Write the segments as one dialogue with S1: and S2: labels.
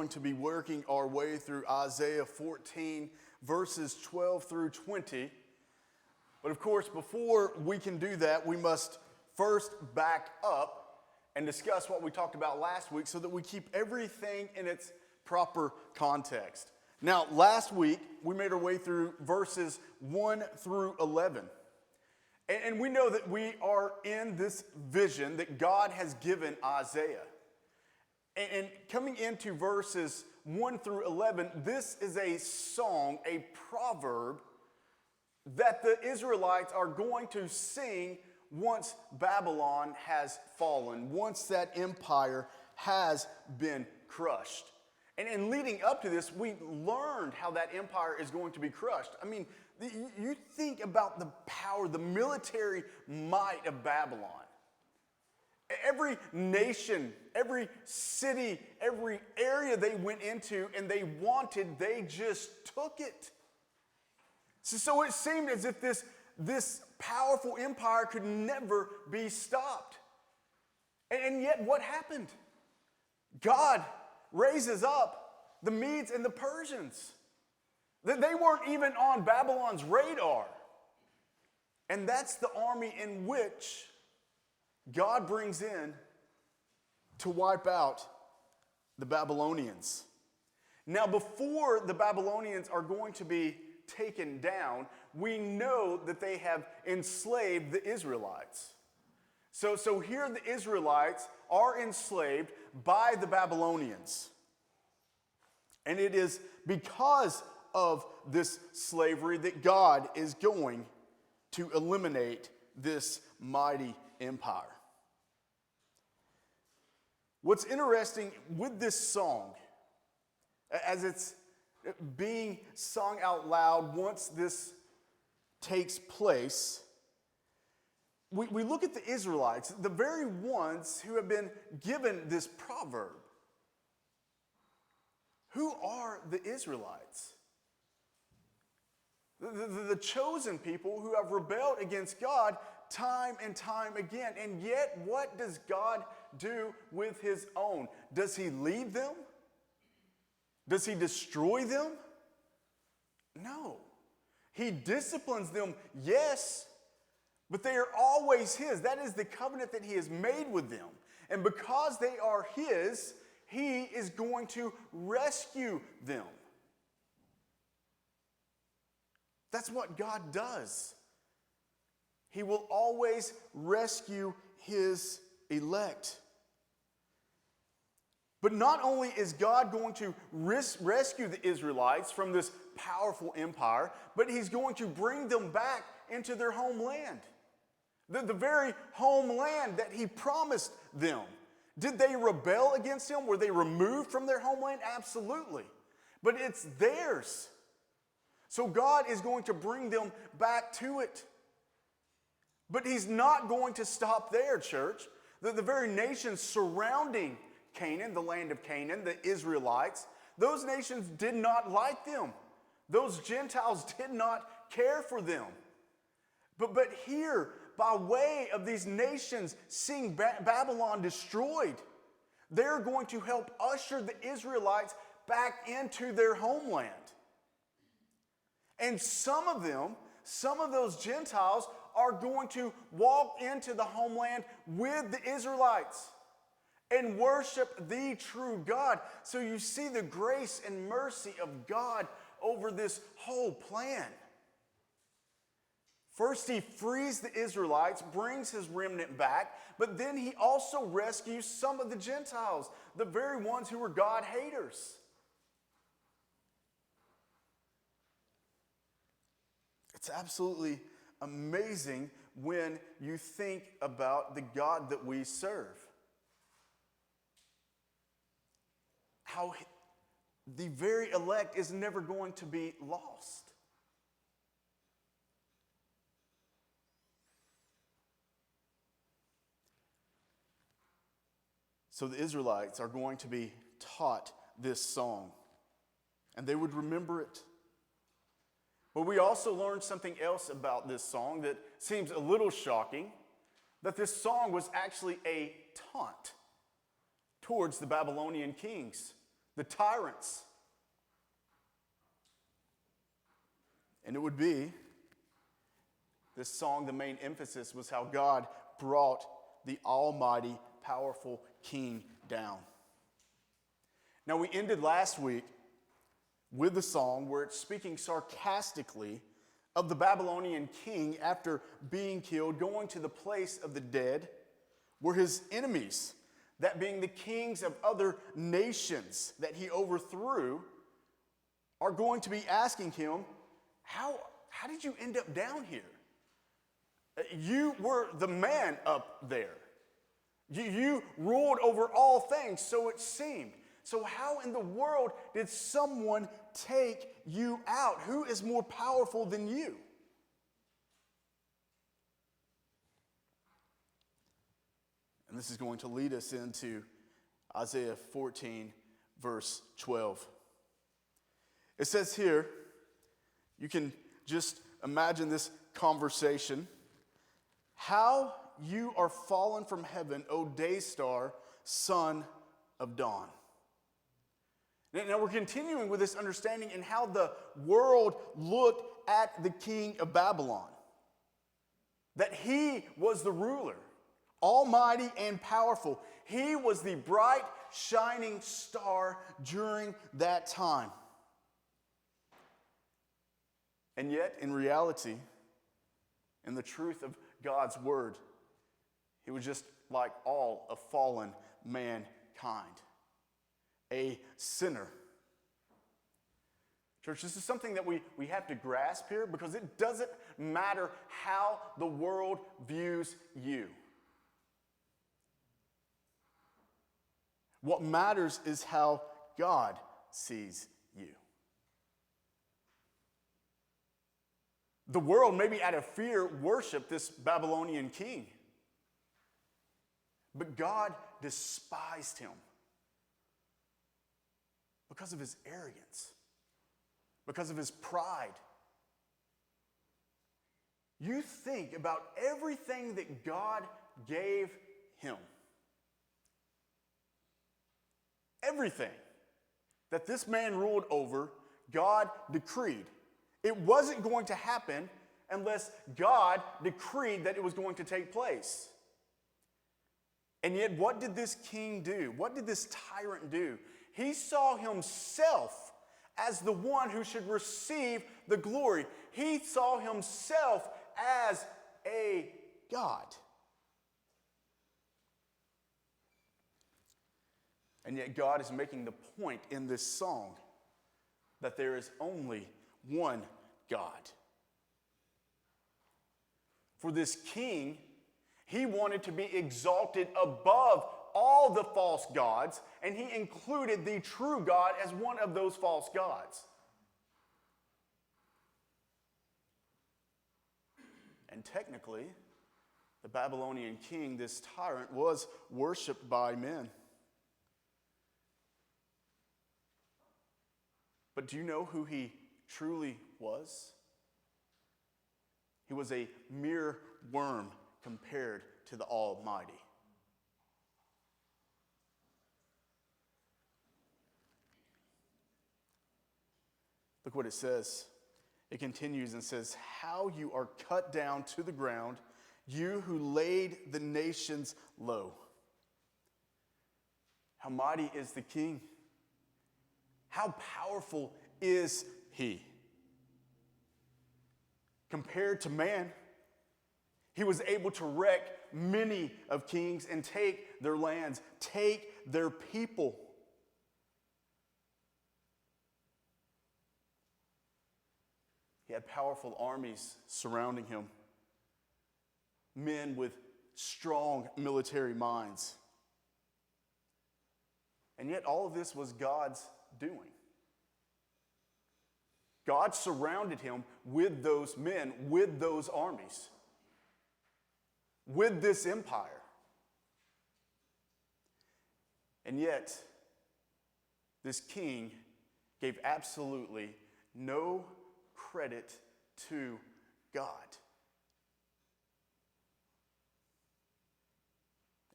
S1: Going to be working our way through Isaiah 14, verses 12 through 20. But of course, before we can do that, we must first back up and discuss what we talked about last week so that we keep everything in its proper context. Now, last week, we made our way through verses 1 through 11. And we know that we are in this vision that God has given Isaiah. And coming into verses 1 through 11, this is a song, a proverb that the Israelites are going to sing once Babylon has fallen, once that empire has been crushed. And leading up to this, we learned how that empire is going to be crushed. I mean, you think about the power, the military might of Babylon. Every nation, every city, every area they went into and they wanted, they just took it. So it seemed as if this powerful empire could never be stopped. And yet what happened? God raises up the Medes and the Persians. They weren't even on Babylon's radar. And that's the army in which God brings in to wipe out the Babylonians. Now, before the Babylonians are going to be taken down, we know that they have enslaved the Israelites. So here the Israelites are enslaved by the Babylonians. And it is because of this slavery that God is going to eliminate this mighty empire. What's interesting with this song, as it's being sung out loud once this takes place, we look at the Israelites, the very ones who have been given this proverb. Who are the Israelites? The chosen people who have rebelled against God time and time again. And yet, what does God do with his own? Does he leave them? Does he destroy them? No. He disciplines them, yes, but they are always his. That is the covenant that he has made with them. And because they are his, he is going to rescue them. That's what God does. He will always rescue his elect. But not only is God going to rescue the Israelites from this powerful empire, but he's going to bring them back into their homeland. The very homeland that he promised them. Did they rebel against him? Were they removed from their homeland? Absolutely. But it's theirs. So God is going to bring them back to it. But he's not going to stop there, church. The very nations surrounding Canaan, the land of Canaan, the Israelites, those nations did not like them. Those Gentiles did not care for them. But here, by way of these nations seeing Babylon destroyed, they're going to help usher the Israelites back into their homeland. And some of those Gentiles are going to walk into the homeland with the Israelites and worship the true God. So you see the grace and mercy of God over this whole plan. First, he frees the Israelites, brings his remnant back, but then he also rescues some of the Gentiles, the very ones who were God haters. It's absolutely amazing when you think about the God that we serve. How the very elect is never going to be lost. So the Israelites are going to be taught this song, and they would remember it. But we also learned something else about this song that seems a little shocking, that this song was actually a taunt towards the Babylonian kings. the tyrants. And it would be, this song, the main emphasis was how God brought the almighty, powerful king down. Now, we ended last week with the song where it's speaking sarcastically of the Babylonian king after being killed, going to the place of the dead, where his enemies, that being the kings of other nations that he overthrew, are going to be asking him, how did you end up down here? You were the man up there. You ruled over all things, so it seemed. So how in the world did someone take you out? Who is more powerful than you? And this is going to lead us into Isaiah 14, verse 12. It says here, you can just imagine this conversation. How you are fallen from heaven, O day star, son of dawn. Now we're continuing with this understanding in how the world looked at the king of Babylon. That he was the ruler, almighty and powerful. He was the bright, shining star during that time. And yet, in reality, in the truth of God's word, he was just like all of fallen mankind. A sinner. Church, this is something that we have to grasp here, because it doesn't matter how the world views you. What matters is how God sees you. The world, maybe out of fear, worshiped this Babylonian king. But God despised him because of his arrogance, because of his pride. You think about everything that God gave him. Everything that this man ruled over, God decreed. It wasn't going to happen unless God decreed that it was going to take place. And yet, what did this king do? What did this tyrant do? He saw himself as the one who should receive the glory. He saw himself as a God. And yet God is making the point in this song that there is only one God. For this king, he wanted to be exalted above all the false gods, and he included the true God as one of those false gods. And technically, the Babylonian king, this tyrant, was worshipped by men. But do you know who he truly was? He was a mere worm compared to the Almighty. Look what it says. It continues and says, how you are cut down to the ground, you who laid the nations low. How mighty is the king? How powerful is he? Compared to man, he was able to wreck many of kings and take their lands, take their people. He had powerful armies surrounding him, men with strong military minds. And yet all of this was God's doing. God surrounded him with those men, with those armies, with this empire. And yet, this king gave absolutely no credit to God.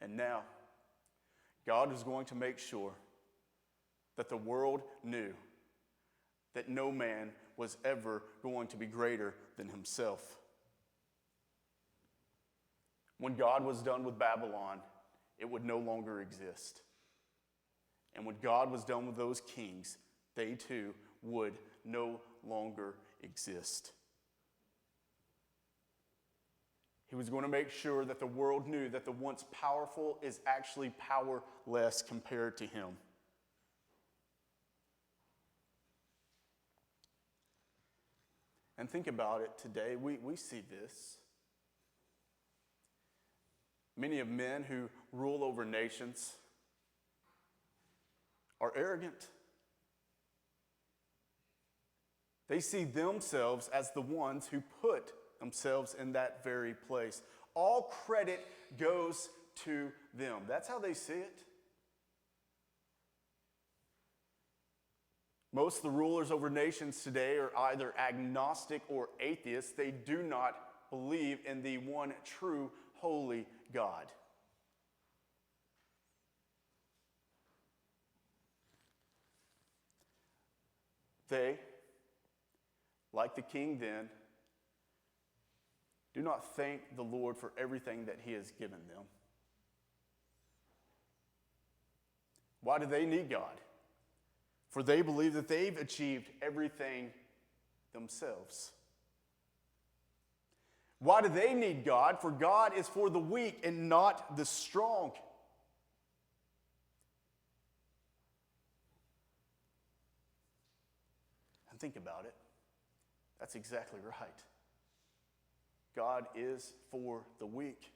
S1: And now, God is going to make sure that the world knew that no man was ever going to be greater than himself. When God was done with Babylon, it would no longer exist. And when God was done with those kings, they too would no longer exist. He was going to make sure that the world knew that the once powerful is actually powerless compared to him. And think about it today. We see this. Many of men who rule over nations are arrogant. They see themselves as the ones who put themselves in that very place. All credit goes to them. That's how they see it. Most of the rulers over nations today are either agnostic or atheists. They do not believe in the one true holy God. They, like the king then, do not thank the Lord for everything that he has given them. Why do they need God? For they believe that they've achieved everything themselves. Why do they need God? For God is for the weak and not the strong. And think about it. That's exactly right. God is for the weak.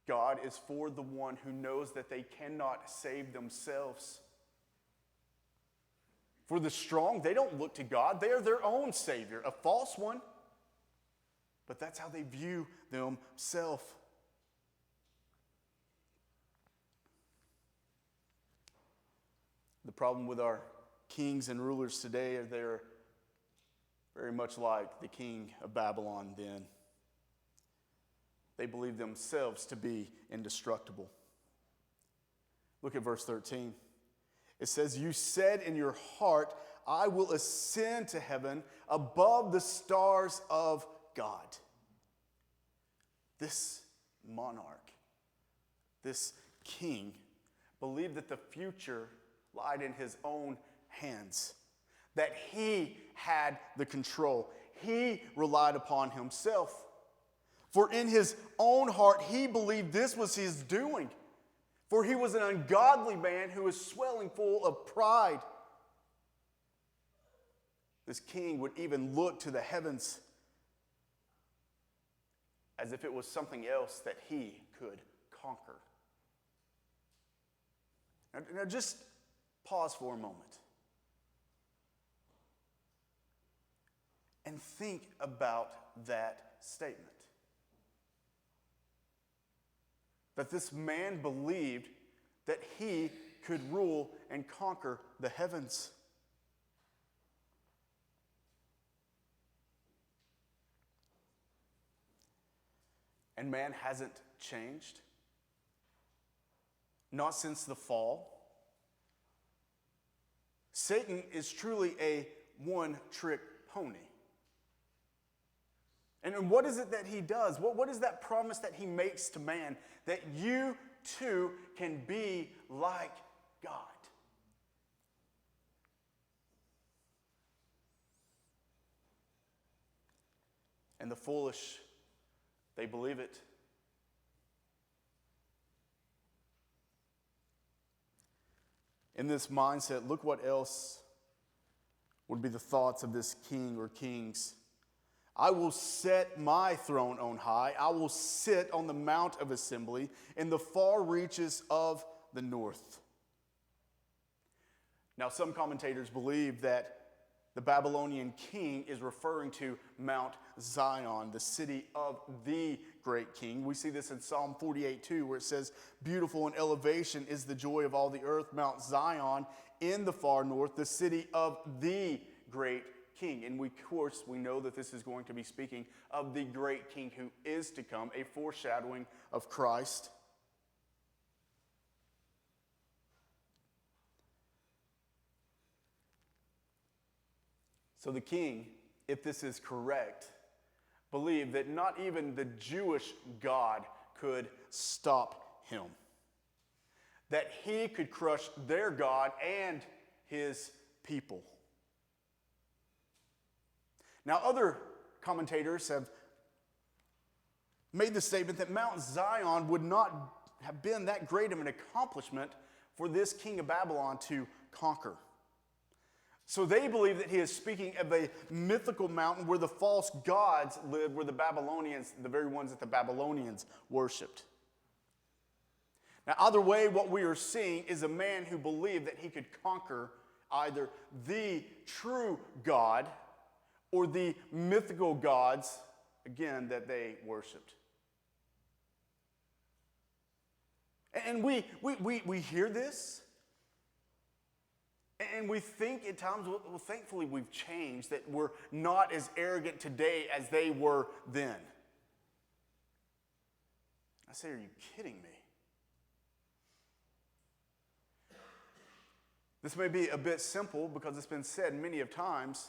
S1: God is for the one who knows that they cannot save themselves. For the strong, they don't look to God. They are their own savior, a false one. But that's how they view themselves. The problem with our kings and rulers today is they're very much like the king of Babylon then. They believe themselves to be indestructible. Look at verse 13. It says, "You said in your heart, I will ascend to heaven above the stars of God." This monarch, this king, believed that the future lied in his own hands, that he had the control. He relied upon himself. For in his own heart, he believed this was his doing. For he was an ungodly man who was swelling full of pride. This king would even look to the heavens as if it was something else that he could conquer. Now just pause for a moment and think about that statement. That this man believed that he could rule and conquer the heavens. And man hasn't changed. Not since the fall. Satan is truly a one-trick pony. And what is it that he does? What is that promise that he makes to man? That you too can be like God. And the foolish, they believe it. In this mindset, look what else would be the thoughts of this king or kings. I will set my throne on high. I will sit on the mount of assembly in the far reaches of the north. Now, some commentators believe that the Babylonian king is referring to Mount Zion, the city of the great king. We see this in Psalm 48:2, where it says, "Beautiful in elevation is the joy of all the earth, Mount Zion in the far north, the city of the great king." And of course, we know that this is going to be speaking of the great king who is to come, a foreshadowing of Christ. So the king, if this is correct, believed that not even the Jewish God could stop him. That he could crush their God and his people. Now, other commentators have made the statement that Mount Zion would not have been that great of an accomplishment for this king of Babylon to conquer. So they believe that he is speaking of a mythical mountain where the false gods lived, where the Babylonians, the very ones that the Babylonians worshipped. Now, either way, what we are seeing is a man who believed that he could conquer either the true God or the mythical gods, again, that they worshipped. And we hear this, and we think at times, well, thankfully we've changed, that we're not as arrogant today as they were then. I say, are you kidding me? This may be a bit simple because it's been said many of times,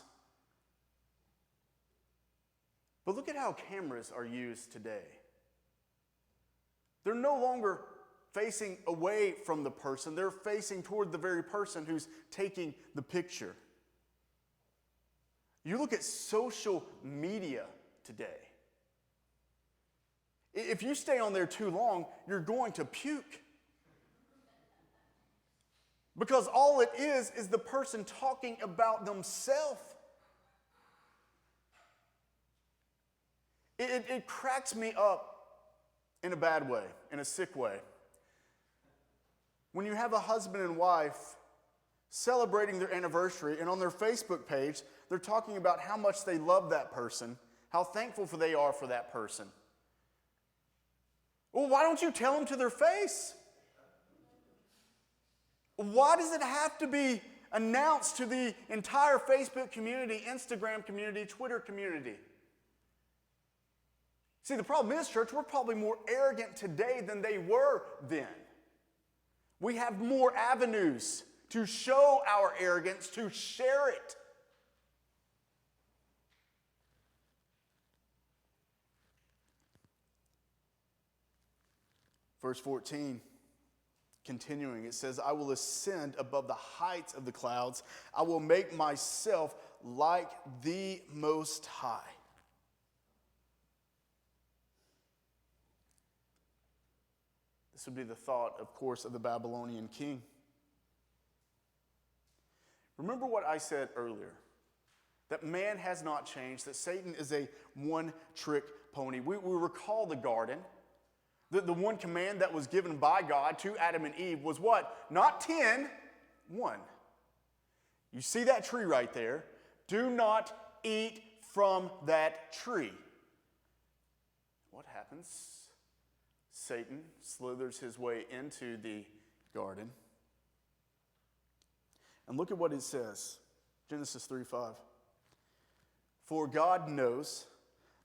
S1: but look at how cameras are used today. They're no longer facing away from the person. They're facing toward the very person who's taking the picture. You look at social media today. If you stay on there too long, you're going to puke. Because all it is the person talking about themselves. It cracks me up in a bad way, in a sick way. When you have a husband and wife celebrating their anniversary, and on their Facebook page, they're talking about how much they love that person, how thankful they are for that person. Well, why don't you tell them to their face? Why does it have to be announced to the entire Facebook community, Instagram community, Twitter community? See, the problem is, church, we're probably more arrogant today than they were then. We have more avenues to show our arrogance, to share it. Verse 14. Continuing, it says, I will ascend above the heights of the clouds. I will make myself like the Most High. This would be the thought, of course, of the Babylonian king. Remember what I said earlier, that man has not changed, that Satan is a one-trick pony. We recall the garden. The one command that was given by God to Adam and Eve was what? Not 10, 1. You see that tree right there? Do not eat from that tree. What happens? Satan slithers his way into the garden. And look at what it says. Genesis 3:5. For God knows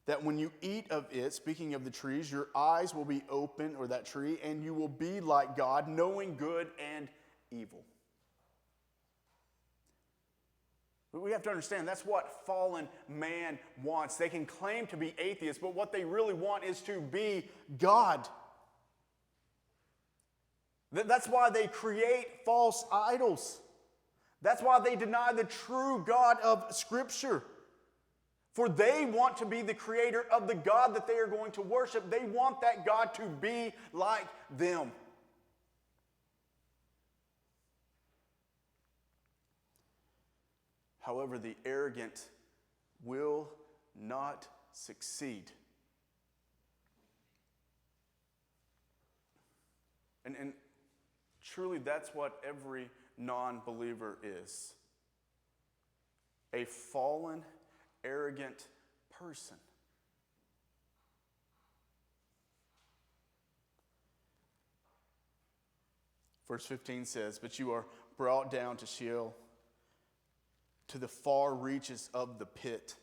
S1: that when you eat of it, speaking of the trees, your eyes will be open, or that tree, and you will be like God, knowing good and evil. But we have to understand that's what fallen man wants. They can claim to be atheists, but what they really want is to be God. That's why they create false idols. That's why they deny the true God of Scripture. For they want to be the creator of the God that they are going to worship. They want that God to be like them. However, the arrogant will not succeed. And truly, that's what every non-believer is. A fallen, arrogant person. Verse 15 says, but you are brought down to Sheol, to the far reaches of the pit.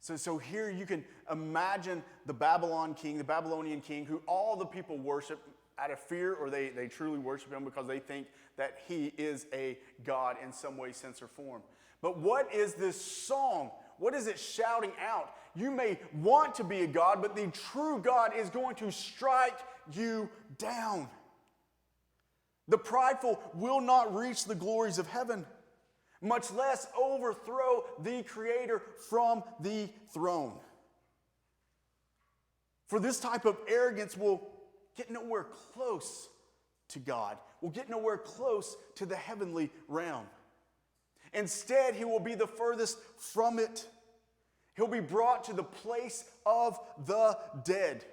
S1: So here you can imagine the Babylonian king, who all the people worship, out of fear, or they truly worship him because they think that he is a God in some way, sense, or form. But what is this song? What is it shouting out? You may want to be a God, but the true God is going to strike you down. The prideful will not reach the glories of heaven, much less overthrow the Creator from the throne. For this type of arrogance will get nowhere close to God, will get nowhere close to the heavenly realm. Instead, he will be the furthest from it. He'll be brought to the place of the dead.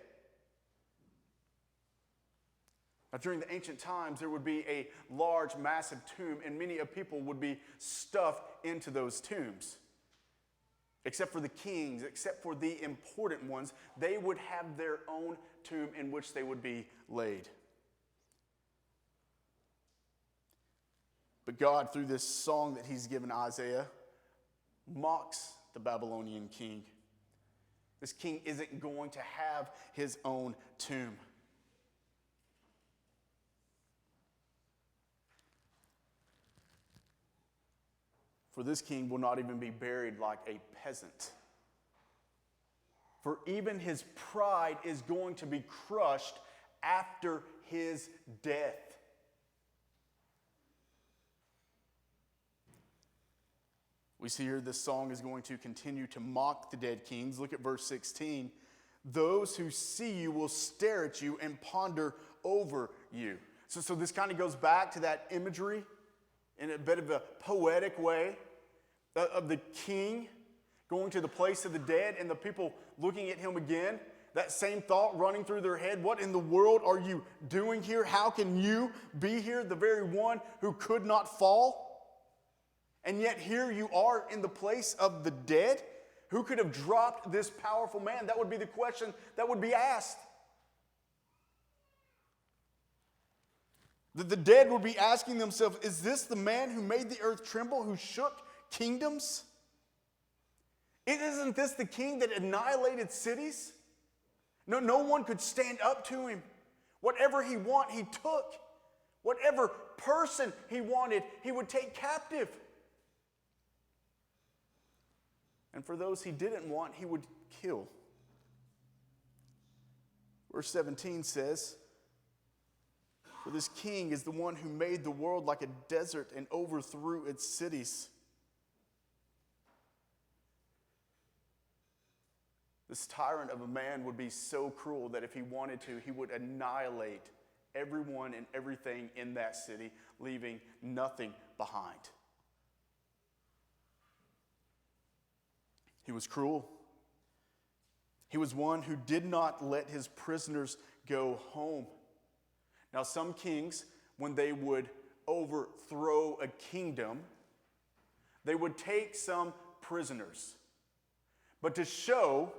S1: Now, during the ancient times, there would be a large, massive tomb, and many of people would be stuffed into those tombs. Except for the kings, except for the important ones, they would have their own tomb in which they would be laid. But God, through this song that he's given Isaiah, mocks the Babylonian king. This king isn't going to have his own tomb. For this king will not even be buried like a peasant. For even his pride is going to be crushed after his death. We see here this song is going to continue to mock the dead kings. Look at verse 16. Those who see you will stare at you and ponder over you. So this kind of goes back to that imagery in a bit of a poetic way of the king going to the place of the dead and the people looking at him again. That same thought running through their head. What in the world are you doing here? How can you be here, the very one who could not fall? And yet here you are in the place of the dead? Who could have dropped this powerful man? That would be the question that would be asked. The dead would be asking themselves, is this the man who made the earth tremble, who shook kingdoms? Isn't this the king that annihilated cities? No one could stand up to him. Whatever he wanted, he took. Whatever person he wanted, he would take captive. And for those he didn't want, he would kill. Verse 17 says, for this king is the one who made the world like a desert and overthrew its cities. This tyrant of a man would be so cruel that if he wanted to, he would annihilate everyone and everything in that city, leaving nothing behind. He was cruel. He was one who did not let his prisoners go home. Now, some kings, when they would overthrow a kingdom, they would take some prisoners. But to show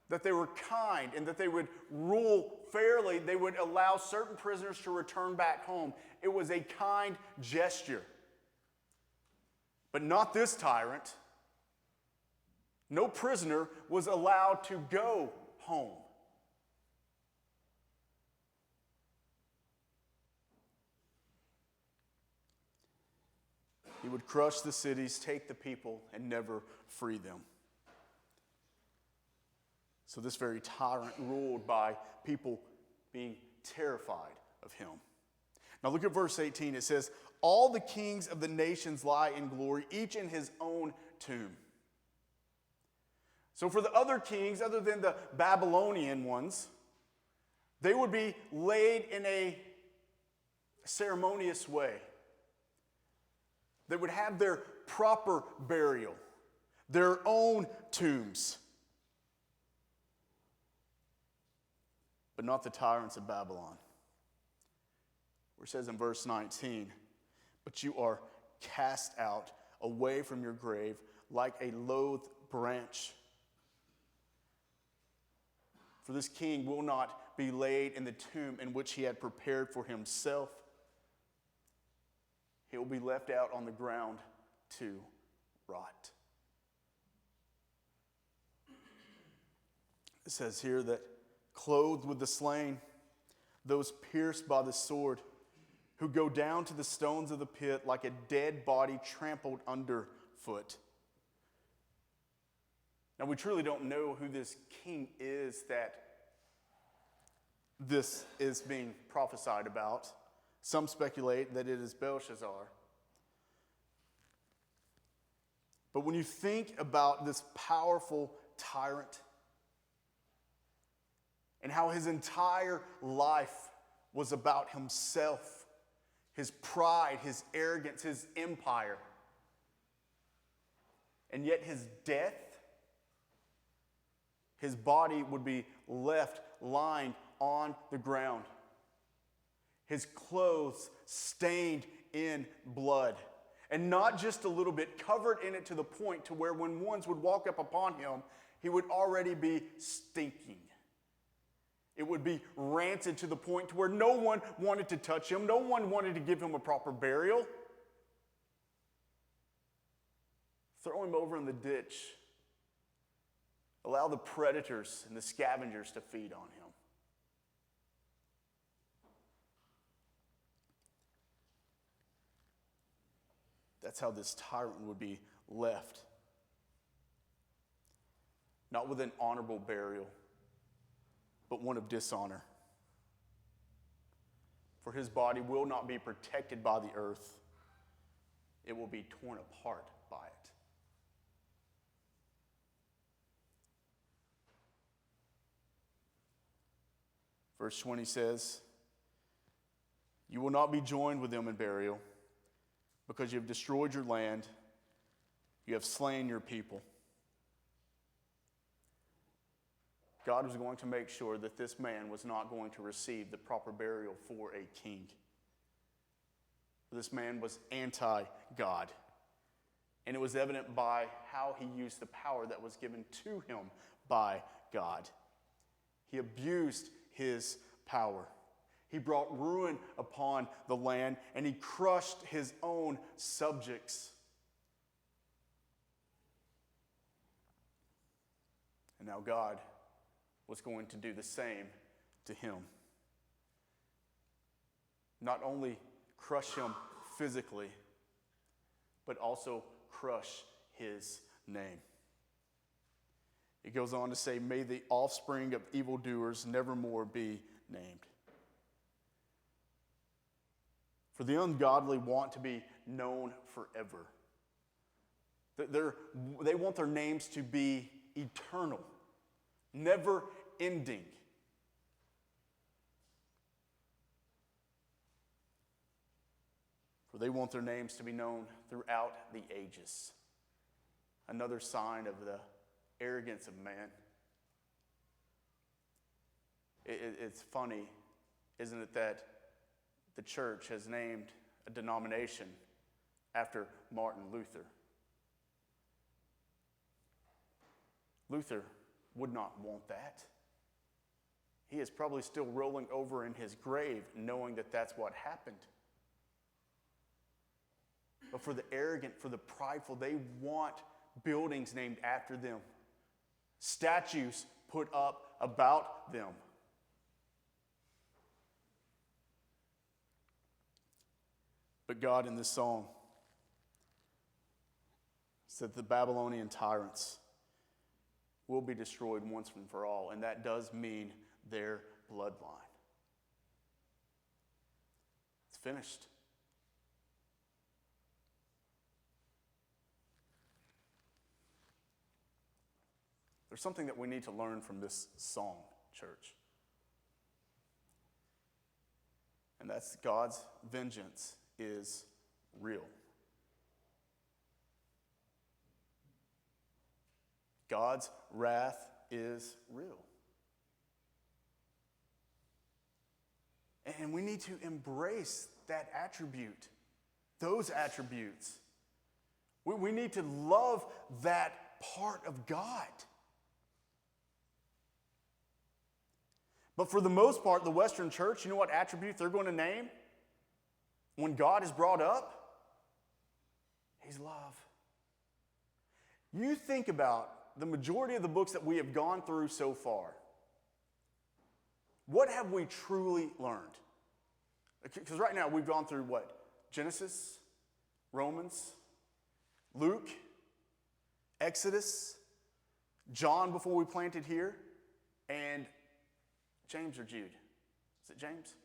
S1: that they were kind and that they would rule fairly, they would allow certain prisoners to return back home. It was a kind gesture. But not this tyrant. No prisoner was allowed to go home. He would crush the cities, take the people, and never free them. So this very tyrant ruled by people being terrified of him. Now look at verse 18. It says, all the kings of the nations lie in glory, each in his own tomb. So for the other kings, other than the Babylonian ones, they would be laid in a ceremonious way. They would have their proper burial, their own tombs. But not the tyrants of Babylon. Where it says in verse 19, but you are cast out away from your grave like a loathed branch. For this king will not be laid in the tomb in which he had prepared for himself. He will be left out on the ground to rot. It says here that clothed with the slain, those pierced by the sword, who go down to the stones of the pit like a dead body trampled underfoot. Now, we truly don't know who this king is that this is being prophesied about. Some speculate that it is Belshazzar. But when you think about this powerful tyrant and how his entire life was about himself, his pride, his arrogance, his empire, and yet his death, his body would be left lying on the ground, his clothes stained in blood, and not just a little bit, covered in it to the point to where when ones would walk up upon him, he would already be stinking. It would be rancid to the point to where no one wanted to touch him, no one wanted to give him a proper burial. Throw him over in the ditch. Allow the predators and the scavengers to feed on him. That's how this tyrant would be left. Not with an honorable burial, but one of dishonor. For his body will not be protected by the earth. It will be torn apart by it. Verse 20 says, "You will not be joined with them in burial, because you have destroyed your land, you have slain your people." God was going to make sure that this man was not going to receive the proper burial for a king. This man was anti-God. And it was evident by how he used the power that was given to him by God. He abused his power. He brought ruin upon the land, and he crushed his own subjects. And now God was going to do the same to him. Not only crush him physically, but also crush his name. It goes on to say, "May the offspring of evildoers nevermore be named." For the ungodly want to be known forever. They want their names to be eternal, never ending. For they want their names to be known throughout the ages. Another sign of the arrogance of man. It's funny, isn't it, that the church has named a denomination after Martin Luther. Luther would not want that. He is probably still rolling over in his grave knowing that that's what happened. But for the arrogant, for the prideful, they want buildings named after them, statues put up about them. But God in this song said the Babylonian tyrants will be destroyed once and for all, and that does mean their bloodline. It's finished. There's something that we need to learn from this song, church. And that's God's vengeance is real. God's wrath is real. And we need to embrace that attribute, those attributes. We need to love that part of God. But for the most part, the Western church, you know what attribute they're going to name when God is brought up? He's love. You think about the majority of the books that we have gone through so far. what have we truly learned? Because right now we've gone through what? Genesis, Romans, Luke, Exodus, John before we planted here, and James or Jude? Is it James?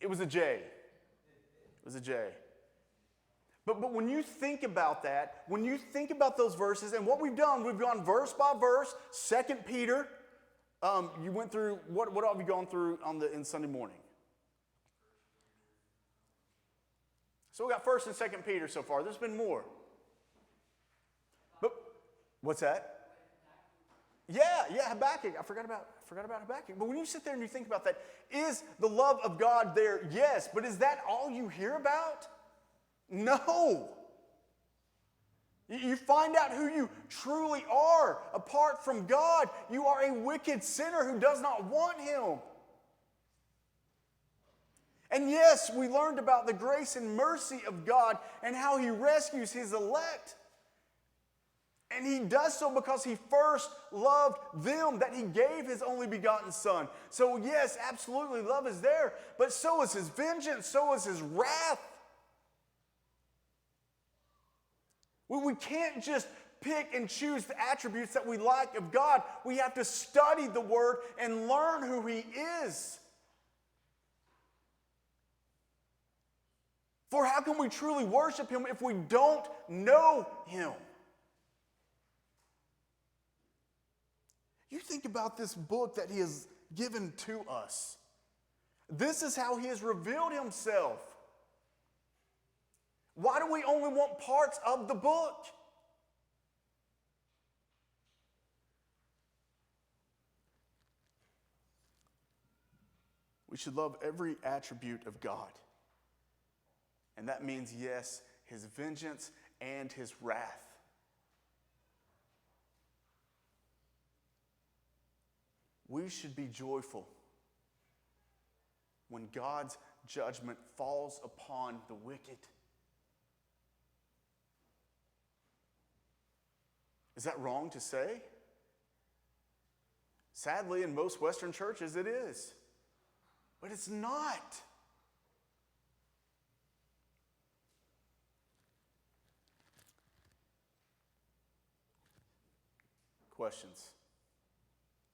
S1: It was a J. It was a J. But when you think about that, when you think about those verses, and what we've done, we've gone verse by verse. 2 Peter, you went through, what have you gone through in Sunday morning? So we got 1 and 2 Peter so far. There's been more. But what's that? Yeah, Habakkuk. I forgot about Habakkuk. But when you sit there and you think about that, is the love of God there? Yes. But is that all you hear about? No. You find out who you truly are. Apart from God, you are a wicked sinner who does not want Him. And yes, we learned about the grace and mercy of God and how He rescues His elect. And He does so because He first loved them, that He gave His only begotten Son. So yes, absolutely, love is there, but so is His vengeance, so is His wrath. We can't just pick and choose the attributes that we like of God. We have to study the Word and learn who He is. For how can we truly worship Him if we don't know Him? You think about this book that He has given to us. This is how He has revealed Himself. Why do we only want parts of the book? We should love every attribute of God. And that means, yes, His vengeance and His wrath. We should be joyful when God's judgment falls upon the wicked. Is that wrong to say? Sadly, in most Western churches, it is. But it's not. Questions?